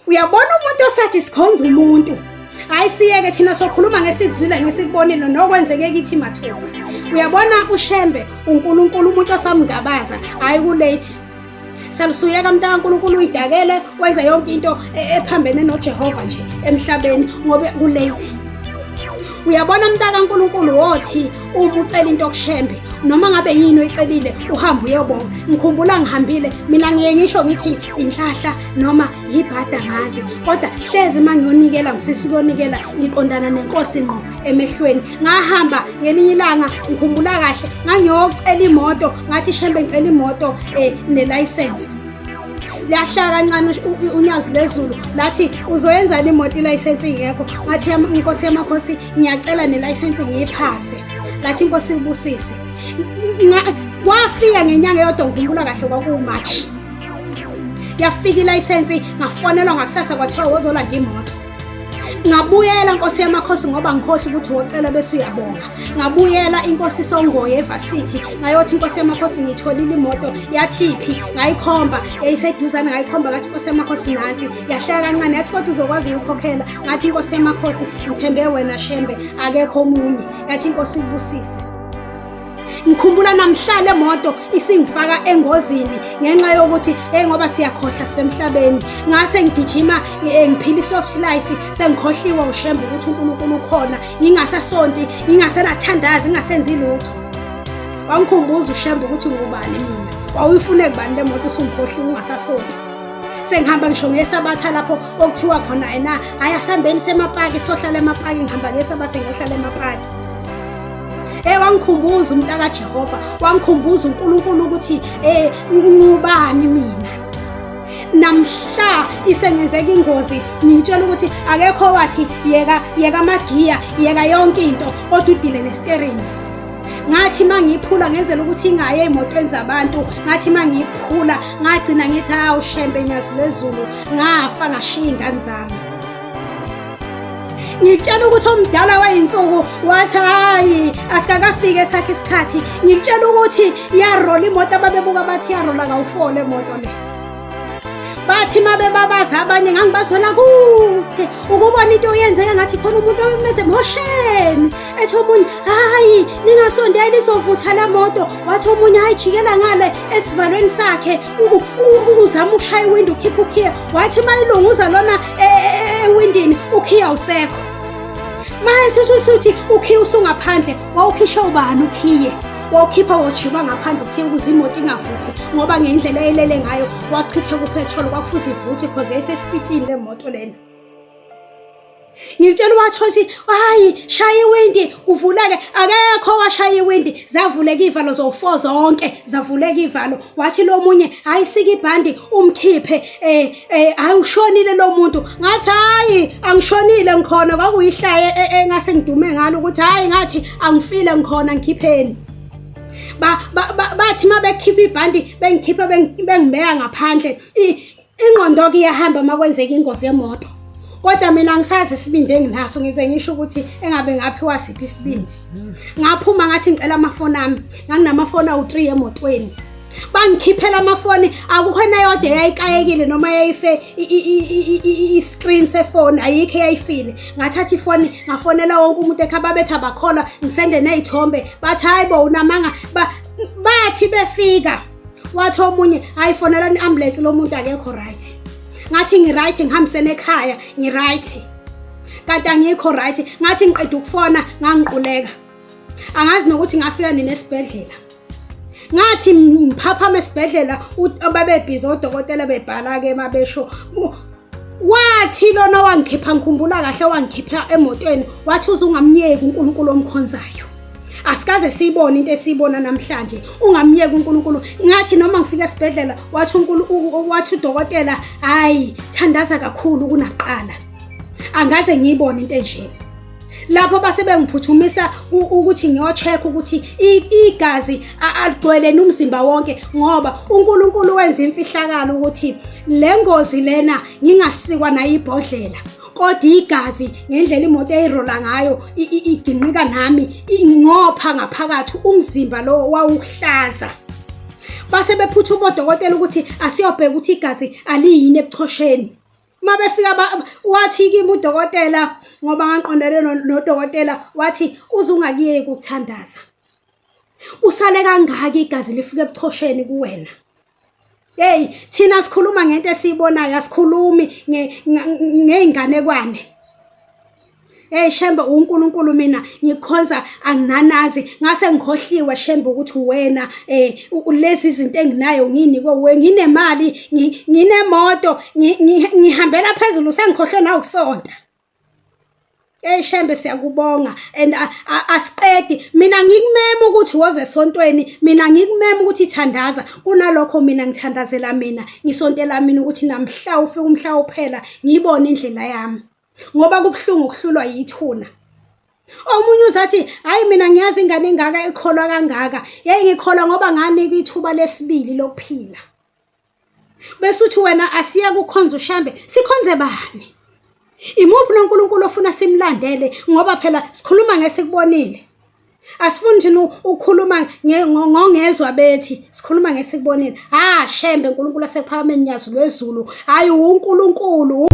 Uyabona umuntu osathi sikhonza umuntu. Hayi siyeke thina sokhuluma ngesikuzwile ngesikubonile nokwenzeke kithi mathupha. Uyabona uShembe uNkulunkulu umuntu osamngabaza hayi kulate. Salusuyeka mntaka uNkulunkulu uyidakele wenza yonke into ephambene noJehova nje emhlabeni ngoba kulate. Uyabona mntaka uNkulunkulu wothi uma ucela into kuShembe noma ngabe yini oyicelile uhamba uyobonga. Ngikhumbula ngihambile mina ngiye ngisho ngithi inhlahla noma yibhada ngazi kodwa hlezi mangiyonikela ngifisa ukuyonikela ngiqondana nenkosi ngqo emehlweni. Ngahamba ngelinye ilanga ngikhumbula kahle ngangiyocela imoto ngathi Shembe ngicela imoto nelicense. Lahlaka kancane unyazi lezulu lathi uzoyenza imoto ilicense ingekho ngathi inkosi yamakhosi ngiyacela nelicense ngiyiphase lathi inkosi ibusise. Wafika ngenyanga yodwa ngikhumbula kahle kwakuMarch. Yafika ilicense ngafonelwa ngakusasa kwathiwa wozolanda imoto. Ngabuyela inkosi yamakhosi ngoba ngikhohle ukuthi wocela bese uyabonga. Ngabuyela inkosi Songoye eVarsity ngayothi inkosi yamakhosi ngitholile imoto yathiphi ngayikhomba yayiseduzana ngayikhomba ngathi inkosi yamakhosi nansi yahlala kancane yathi kodwa uzokwazi ukukhokhela ngathi inkosi yamakhosi ngithembe wena Shembe akekho omunye yathi inkosi ibusise. Ngikhumbula namhlanje emoto isingifaka engozini ngenxa yokuthi ngoba siyakhohla semhlabeni ngase ngigijima ngiphila isoft life sengikhohliwe uShembe ukuthi uNkulunkulu ukhona ngingasasonti ngingasenathandazi ngingasenzi lutho. Wangikhumbuza uShembe ukuthi ngubani mina wawuyifune kubani le moto usungikhohliwe ungasasonti. Sengihamba ngisho ngesabatha lapho okuthiwa khona ena hayi asambeni semapaki sohlala emapaki ngihamba ngesabatha ngiyohlala emapaki. Wangikhumbuza umntaka Jehova wangikhumbuza uNkulunkulu ukuthi ngubani mina. Namhla isengenzeka ingozi ngitshela ukuthi akekho wathi yeka magiya yeka yonke into kodwa udile nesteering. Ngathi mangiyiphula ngenzela ukuthi ingaye emotweni zabantu ngathi mangiyiphula ngagcina ngithi hawu Shembe nyazi lezulu ngafa ngashiya ingane zami. Ngitshela ukuthi omdala wayinsuku wathi hayi asikakafike sakhe isikhathi ngitshela ukuthi yarola imoto ababebuka bathi yarola kawufole imoto le. Bathi mabe babaza abanye ngangibazwela kude ukubona into oyenzeka ngathi khona umuntu omeze mosheni ethi omunye hayi ningasondeli izovutha la moto wathi omunye ayijikela ngale esivalweni sakhe uzama ukushaya iwindow ukhipha ukhiya wathi mayilunguza lona ewindini ukhiya usekho. Mayethuthi ukhiya usungaphandle wawukhisha ubani ukhiye wawukhipha wojiba ngaphandle ukhiya ukuze imoto ingavuthi ngoba ngendlela elele ngayo wachitha kupetrol kwakufuza ivuthi because yayisespeedini le moto lena. Ngitshela wathi hayi shaya iwindi uvuleke akekho washaya iwindi zavuleka ivalo zo4 zonke zavuleka ivalo wathi lo munye hayi sika ibhandi umkhiphe hayi ushonile lo muntu ngathi hayi angishonile ngikhona kwakuyihlaye engase ngidume ngalo ukuthi hayi ngathi angifile ngikhona ngikhipheni. Bathi mabekhipha ibhandi bengikhipha bengibeka ngaphandle ingqondo ke iyahamba makwenzeka ingozi yemoto. Kodwa mina ngisazi isibindi enginaso ngize ngisho ukuthi engabe ngaphiwa siphi isibindi. Ngaphuma ngathi ngicela amafoni ami nganginamafoni awu3 emotweni. Bangikhiphela amafoni akukho nayodwa yayikayekile noma yayife i-screen sefoni ayikho yayifile. Ngathatha ifoni ngafonela wonke umuntu ekhaba bethi abakhola ngisende nezithombe bathi hayibo unamanga bathi befika wathi omunye hayifonela iambulance lo muntu akekho right. Ngathi ngiright ngihambisene ekhaya ngiright kanti angikho right ngathi ngiqeda ukufona ngangiquleka angazi nokuthi ngafika nini esibhedlela. Ngathi ngiphaphama esibhedlela ababebhizi odokotela bebhala ke mabesho wathi lona wangikhipha ngikhumbula kahle wangikhipha emotweni wathi uzungamnyeki uNkulunkulu omkhonzayo. Asikaze siyibone into esiyibona namhlanje ungamnyeki uNkulunkulu. Ngathi noma ngifika esibhedlela wathi wathi udokotela hayi thandaza kakhulu kunaqala angaze ngiyibone into enjena. Lapho base bengiphuthumisa ukuthi ngiyocheck ukuthi igazi agcwele nomzimba wonke ngoba uNkulunkulu wenza imfihlakalo ukuthi lengozi lena ngingasikwa nayo ibhodlela kodwa igazi ngendlela imoto eyirola ngayo iginqika nami ingopha ngaphakathi umzimba lo wawuhlaza. Base bephuthuma odokotela ukuthi asiyobheka ukuthi igazi aliyini ebuchosheni uma befika wathi kimi udokotela ngoba ngaqondane nodokotela wathi uzungakiyeki ukuthandaza usale kangaka igazi lifike ebuchosheni kuwena. Hey thina sikhuluma ngento esiyibonayo asikhulumi ngeinganekwane. Hey Shembe uNkulunkulu mina ngikhonza anginanazi ngase ngikhohliwe Shembe ukuthi wena lezi izinto enginayo nginike we nginemali nginemoto ngihambela phezulu sengikhohlwe na ukusonta. Hey Shembe siyakubonga and asiqedi mina ngikumema ukuthi woze esontweni mina ngikumema ukuthi ithandaza kunalokho mina ngithandazela mina ngisontela mina ukuthi namhla ufike umhla uphela ngiyibone indlela yami ngoba kubhlungu ukuhlulwa yithuna. Omunye uzathi hayi mina ngiyazi ingane engaka ikholwa kangaka hey ngikholwa ngoba nganika ithuba lesibili lokuphila. Bese uthi wena asiya kukhonza uShambe sikhonze bani? Imuphi noNkulunkulu ofuna simlandele ngoba phela sikhuluma ngesikubonile. Asifuni thina ukukhuluma ngongezwa bethi sikhuluma ngesikubonile. Shembe uNkulunkulu asekuphakameni nyazi lwezulu hayi uNkulunkulu.